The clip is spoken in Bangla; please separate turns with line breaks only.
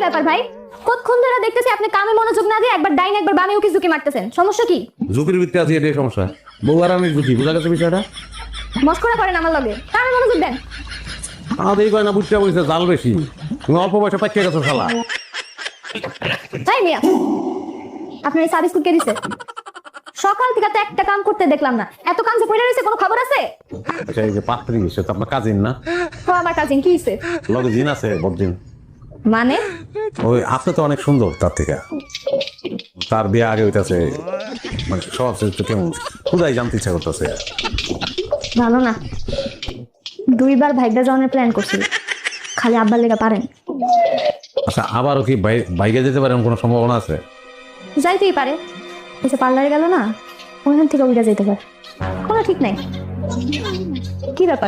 ব্যাপার ভাই? কতক্ষণ ধরে দেখতেছি আপনি কামে মনোযোগ না দিয়ে একবার ডাইন একবার বামে উকি ঝুঁকি মারতেছেন, সমস্যা কি?
ঝুঁকির ভিত্তি আছে, এটাই সমস্যা। বউ আর আমি ঝুঁকি, বুঝা গেছে বিষয়টা?
মস্করা করেন আমার লগে, কামে মনোযোগ দেন।
আমাদের কয় না, বুঝতে বলছে জাল বেশি। তুমি অল্প বয়সে পাইকে গেছো শালা।
তাই মিয়া, আপনার এই সার্ভিস কে দিছে? সকাল থেকে তো একটা কাম করতে দেখলাম না, এত কাম যে পড়ে রয়েছে, কোনো খবর আছে?
আচ্ছা, এই যে পাত্রী, সে তো আপনার কাজিন না?
ও আমার কাজিন, কি হইছে?
লগে জিন আছে, বড়দিন।
মানে?
ওই আপনি তো অনেক সুন্দর তার থেকে। তার বিয়ে আগে হইতাছে, মানে স্বভাব চরিত্র কেমন খুদাই জানতে ইচ্ছা করতেছে।
ভালো না, দুইবার ভাইবা যাওয়ার প্ল্যান করছি, খালি আব্বার লেগা পারেন।
আচ্ছা, আবারও কি বাইকে যেতে পারে এমন কোনো সম্ভাবনা আছে?
যাইতেই পারে, এই যে পার্লারে গেল না, ওইখান থেকে উইরা যাইতে পারে, কোনো ঠিক নাই। কি ব্যাপার?